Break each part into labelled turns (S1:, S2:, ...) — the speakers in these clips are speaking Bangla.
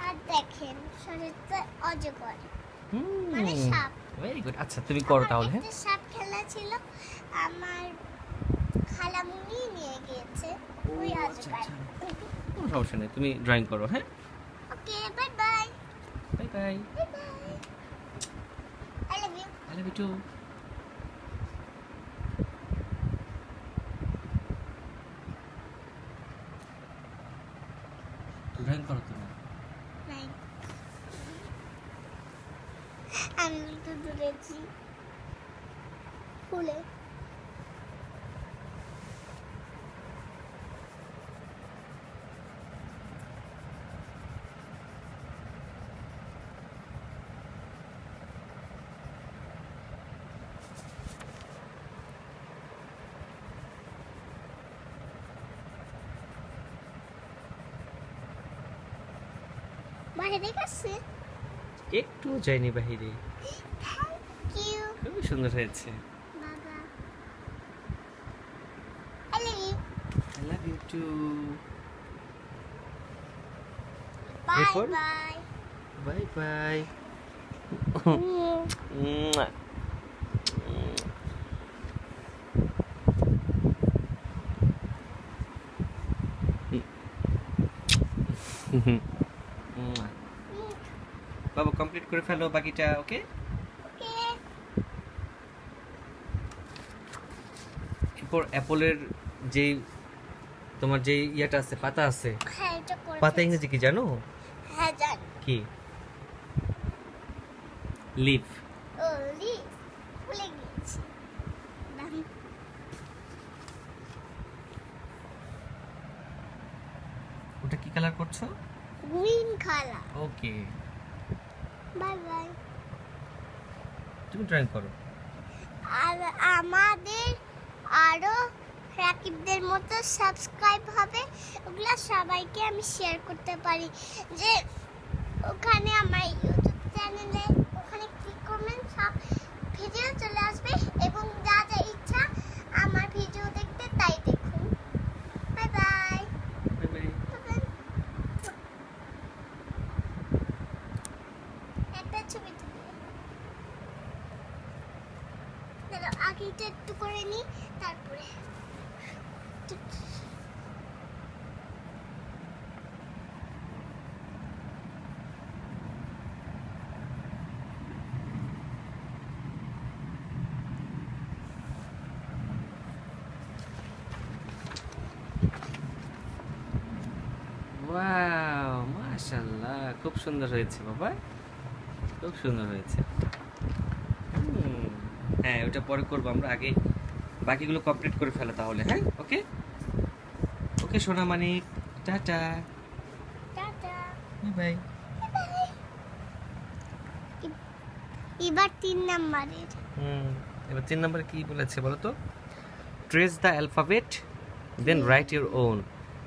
S1: আর দেখেন শরীরটা অজগর মানে সাপ।
S2: Very good. আচ্ছা তুমি করো তাহলে। হ্যাঁ,
S1: একটা সাপ খেলা ছিল, আমার খালামুনি নিয়ে গিয়েছে ওই অজগর।
S2: কোনো সমস্যা নেই, তুমি ড্রয়িং করো। হ্যাঁ,
S1: okay, bye bye.
S2: Bye bye.
S1: Bye bye. I love you.
S2: I love you too. Drawing করো তুমি।
S1: নাই, আমি তো ধরেছি ফুলে। বাইরে গেছে,
S2: একটু যাইনি বাহিরে।
S1: থ্যাংক ইউ
S2: খুবই সুন্দর হয়েছে।
S1: বাবা। I love you.
S2: I love you too.
S1: Bye
S2: এরপর?
S1: বাই।
S2: Bye bye. বাবা কমপ্লিট করে ফেলো বাকিটা। ওকে,
S1: ওকে,
S2: এরপর অ্যাপলের যে তোমার যে ইয়াটা আছে, পাতা আছে,
S1: হ্যাঁ এটা করে
S2: পাতা
S1: ফেলছি।
S2: ইংরেজি কি জানো?
S1: হ্যাঁ জানি।
S2: কি? লিফ।
S1: ও লিভ, ভুলে গিয়েছি নাম।
S2: ওটা কি কালার করছো?
S1: Green colour.
S2: Okay,
S1: bye bye.
S2: তুমি ড্রয়িং করো।
S1: আর আমাদের আরো রাকিবদের মতো সাবস্ক্রাইব হবে, ওগুলা সবাইকে আমি শেয়ার করতে পারি। যে ওখানে আমার ইউটিউব চ্যানেলে ওখানে ক্লিক করবেন, সব ভিডিও চলে আসবে এবং যা যা ইচ্ছা আমার ভিডিও দেখতে তাই দেখুন। By bye.
S2: Bye by.
S1: একটা ছবি তুলি, দাঁড়াও আগে এটা একটু করে নিই তারপরে।
S2: ওয়াও, মাশাআল্লাহ, খুব সুন্দর হয়েছে বাবা, খুব সুন্দর হয়েছে। হ্যাঁ, ওটা পরে করবো আমরা, আগে বাকিগুলো কমপ্লিট করে ফেলো তাহলে। হ্যাঁ, ওকে ওকে সোনা মানিক, টাটা,
S1: টাটা।
S2: Bye by.
S1: এবার 3 নাম্বারের।
S2: এবার 3 নম্বরে কি বলেছে বলো তো? Trace the alphabet then write your own.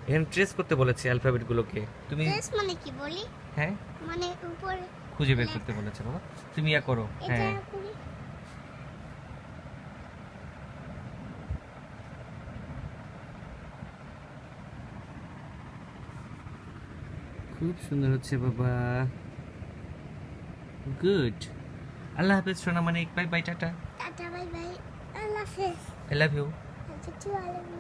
S2: এখানে ট্রেস করতে বলেছে অ্যালফাবেটগুলোকে, তুমি
S1: ট্রেস মানে কি বলি?
S2: হ্যাঁ
S1: মানে উপরে
S2: খুঁজে বের করতে বলেছে বাবা, তুমি ইয়া করো।
S1: এটা
S2: হ্যাঁ,
S1: করি।
S2: খুব সুন্দর হচ্ছে বাবা, গুড। আল্লাহ হাফেজ সোনা মানিক, bye bye, tata,
S1: tata bye bye, আল্লাহ হাফেজ।
S2: I love you.
S1: আচ্ছা, আই লাভ ইউ।